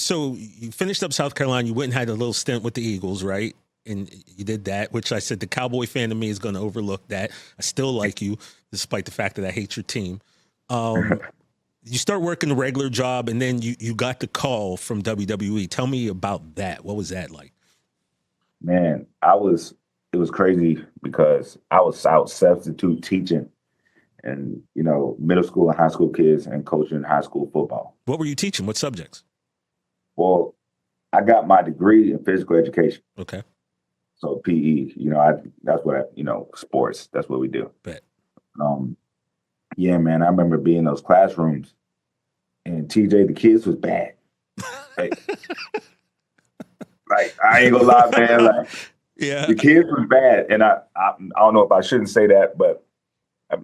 So you finished up South Carolina. You went and had a little stint with the Eagles, right? And you did that, which I said the Cowboy fan in me is going to overlook that. I still like you, despite the fact that I hate your team. You start working a regular job, and then you got the call from WWE. Tell me about that. What was that like? Man, it was crazy because I was substitute teaching and middle school and high school kids and coaching high school football. What were you teaching? What subjects? Well, I got my degree in physical education. Okay. So PE, that's what sports, that's what we do. Bet. Um, yeah, man, I remember being in those classrooms and TJ, the kids was bad. Like, I ain't gonna lie, man. Like, yeah, the kids was bad, and I don't know if I shouldn't say that, but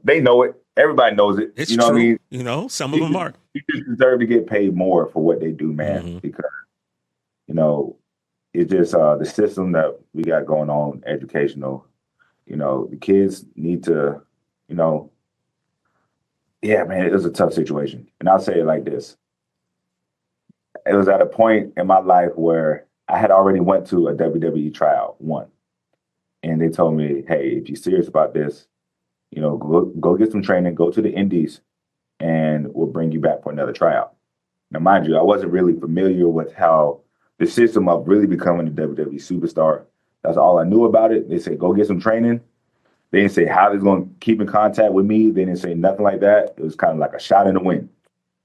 they know it. Everybody knows it. It's you know true. what I Some mean? of them are. You just deserve to get paid more for what they do, man. Because it's just the system that we got going on, educational. The kids need to, yeah, man. It was a tough situation, and I'll say it like this: it was at a point in my life where I had already went to a WWE tryout one, and they told me, "Hey, if you're serious about this, go get some training, go to the Indies, and we'll bring you back for another tryout." Now, mind you, I wasn't really familiar with how the system of really becoming a WWE superstar. That's all I knew about it. They said, "Go get some training." They didn't say how they're going to keep in contact with me. They didn't say nothing like that. It was kind of like a shot in the wind.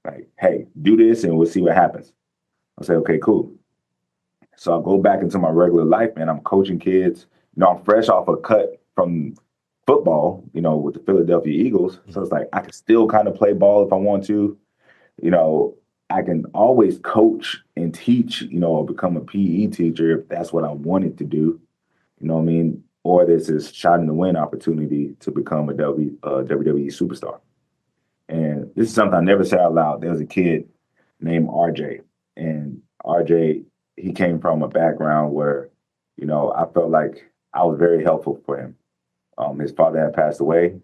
Like, "Hey, do this and we'll see what happens." I said, "Okay, cool." So I go back into my regular life, man. I'm coaching kids. I'm fresh off a cut from football, with the Philadelphia Eagles. So it's like I can still kind of play ball if I want to. I can always coach and teach, or become a PE teacher if that's what I wanted to do. You know what I mean? Or this is shot in the wind opportunity to become a WWE superstar. And this is something I never said out loud. There was a kid named RJ, and RJ, he came from a background where, I felt like I was very helpful for him. His father had passed away.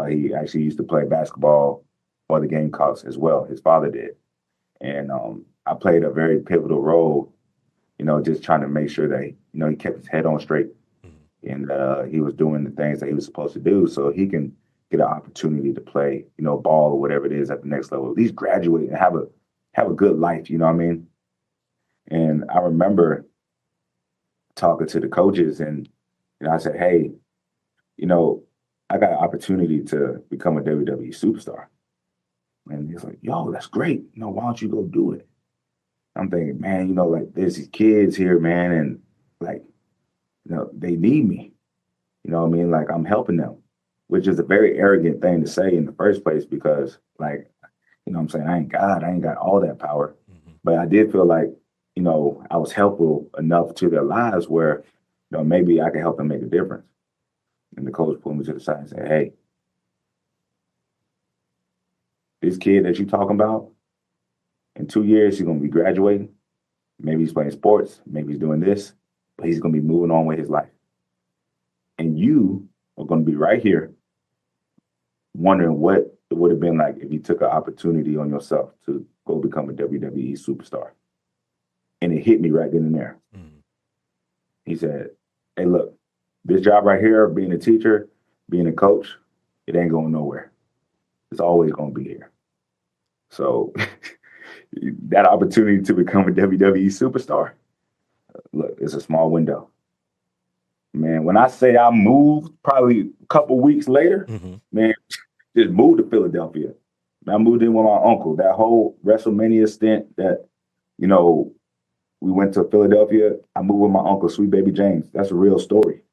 He actually used to play basketball for the Gamecocks as well. His father did. And I played a very pivotal role, just trying to make sure that, he kept his head on straight and he was doing the things that he was supposed to do so he can get an opportunity to play, ball or whatever it is at the next level, at least graduate and have a good life, you know what I mean? And I remember talking to the coaches and I said, "Hey, I got an opportunity to become a WWE superstar." And he's like, "Yo, that's great. Why don't you go do it?" I'm thinking, man, like there's these kids here, man, and like, they need me. You know what I mean? Like I'm helping them, which is a very arrogant thing to say in the first place because, like, what I'm saying, I ain't God, I ain't got all that power. But I did feel like, I was helpful enough to their lives where, maybe I could help them make a difference. And the coach pulled me to the side and said, "Hey, this kid that you're talking about, in 2 years, he's going to be graduating. Maybe he's playing sports. Maybe he's doing this, but he's going to be moving on with his life. And you are going to be right here wondering what it would have been like if you took an opportunity on yourself to go become a WWE superstar." And it hit me right then and there. He said, "Hey, look, this job right here, being a teacher, being a coach, it ain't going nowhere. It's always going to be here. So that opportunity to become a WWE superstar, look, it's a small window." Man, when I say I moved probably a couple weeks later, man, just moved to Philadelphia. I moved in with my uncle. That whole WrestleMania stint that, we went to Philadelphia, I moved with my uncle, Sweet Baby James. That's a real story.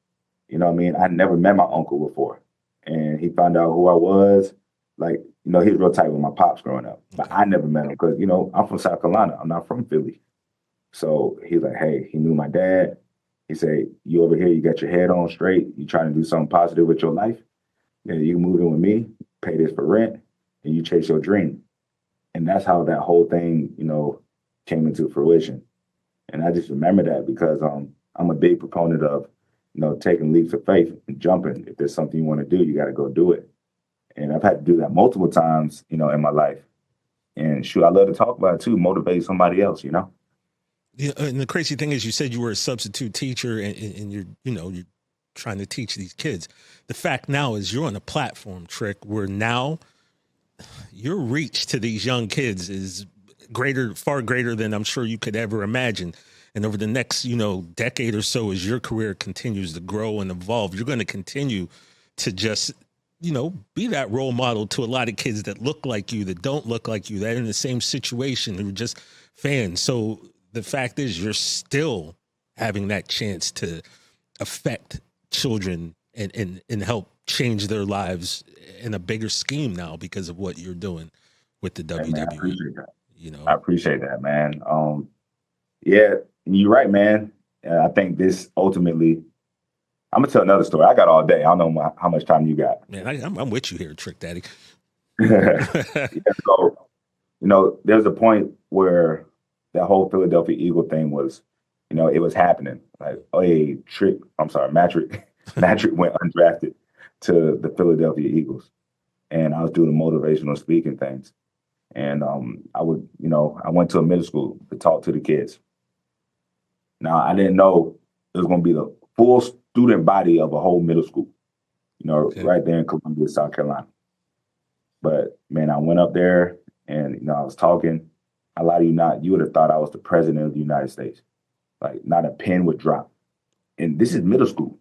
You know what I mean? I never met my uncle before. And he found out who I was. Like, he was real tight with my pops growing up. But I never met him because, I'm from South Carolina. I'm not from Philly. So he's like, hey, he knew my dad. He said, "You over here, you got your head on straight. You trying to do something positive with your life. Yeah, you can move in with me, pay this for rent, and you chase your dream." And that's how that whole thing, came into fruition. And I just remember that because I'm a big proponent of, taking leaps of faith and jumping. If there's something you want to do, you got to go do it. And I've had to do that multiple times, in my life. And shoot, I love to talk about it too, motivate somebody else, you know? Yeah, and the crazy thing is, you said you were a substitute teacher, and you're trying to teach these kids. The fact now is you're on a platform, Trick, where now your reach to these young kids is far greater than I'm sure you could ever imagine. And over the next, decade or so, as your career continues to grow and evolve, you're going to continue to just, be that role model to a lot of kids that look like you, that don't look like you, that are in the same situation, who are just fans. So the fact is, you're still having that chance to affect children and help change their lives in a bigger scheme now because of what you're doing with the WWE. Man, I appreciate that. I appreciate that, man. Yeah, you're right, man. I think this ultimately, I'm gonna tell another story. I got all day. I don't know how much time you got. Man, I'm with you here, Trick Daddy. Yeah, so, there's a point where that whole Philadelphia Eagle thing was, it was happening. Like, Matrick went undrafted to the Philadelphia Eagles, and I was doing the motivational speaking things. And I went to a middle school to talk to the kids. Now, I didn't know it was going to be the full student body of a whole middle school, Okay. right there in Columbia, South Carolina. But, man, I went up there and, I was talking. I lie to you not, you would have thought I was the president of the United States. Like, not a pen would drop. And this is middle school.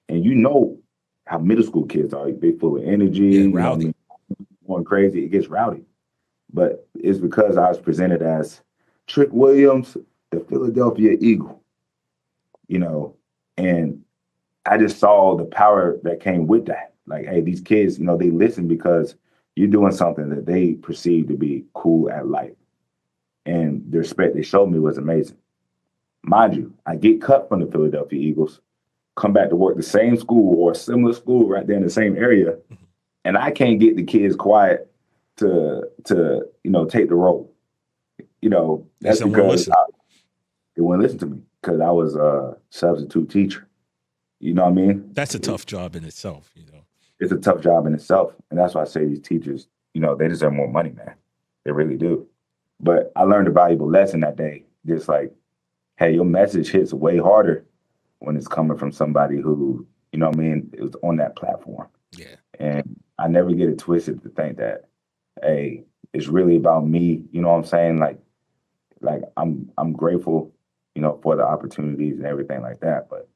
And you know how middle school kids are. They full of energy, rowdy. Going crazy. It gets rowdy. But it's because I was presented as Trick Williams, the Philadelphia Eagle, and I just saw the power that came with that. Like, hey, these kids, they listen because you're doing something that they perceive to be cool at life. And the respect they showed me was amazing. Mind you, I get cut from the Philadelphia Eagles, come back to work the same school or a similar school right there in the same area, and I can't get the kids quiet to take the role. That's because they wouldn't listen to me because I was a substitute teacher. You know what I mean? That's a tough job in itself, It's a tough job in itself. And that's why I say these teachers, they deserve more money, man. They really do. But I learned a valuable lesson that day. Just like, hey, your message hits way harder when it's coming from somebody who, is on that platform. Yeah. And I never get it twisted to think that, hey, it's really about me. You know what I'm saying? Like I'm grateful, for the opportunities and everything like that. But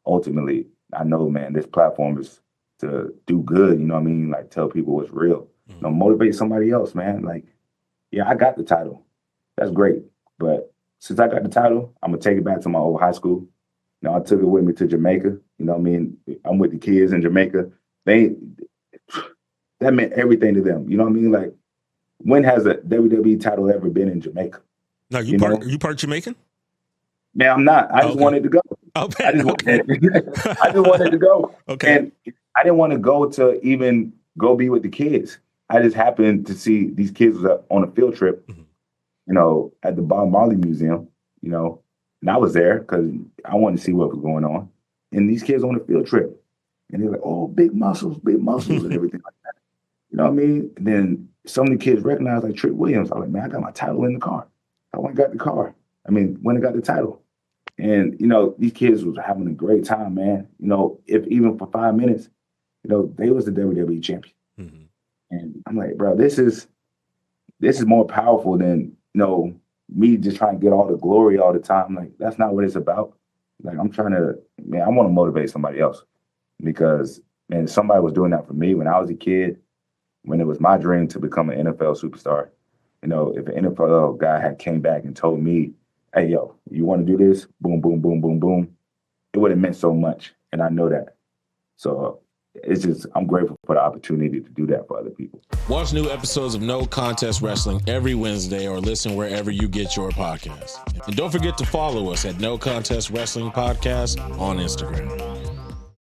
ultimately, I know, man, this platform is to do good. You know what I mean? Like, tell people what's real. Mm-hmm. Motivate somebody else, man. Like, yeah, I got the title. That's great. But since I got the title, I'm gonna take it back to my old high school. I took it with me to Jamaica. You know what I mean? I'm with the kids in Jamaica. That meant everything to them. You know what I mean? Like, when has a WWE title ever been in Jamaica? Now, you part Jamaican? Man, I'm not. I just wanted to go. Okay. I just wanted to go. Okay. And I didn't want to go to even go be with the kids. I just happened to see these kids was on a field trip, at the Bob Marley Museum, and I was there because I wanted to see what was going on. And these kids on a field trip. And they're like, oh, big muscles and everything like that. You know what I mean? And then some of the kids recognized like Trick Williams. I was like, man, I got my title in the car. I went and got the car. When I got the title. And, these kids was having a great time, man. If even for 5 minutes, they was the WWE champion. Mm-hmm. And I'm like, bro, this is more powerful than, me just trying to get all the glory all the time. Like, that's not what it's about. Like, I want to motivate somebody else because, man, somebody was doing that for me when I was a kid, when it was my dream to become an NFL superstar. If an NFL guy had came back and told me, hey, yo, you want to do this? Boom, boom, boom, boom, boom. It would have meant so much. And I know that. So it's just, I'm grateful for the opportunity to do that for other people. Watch new episodes of No Contest Wrestling every Wednesday or listen wherever you get your podcasts. And don't forget to follow us at No Contest Wrestling Podcast on Instagram.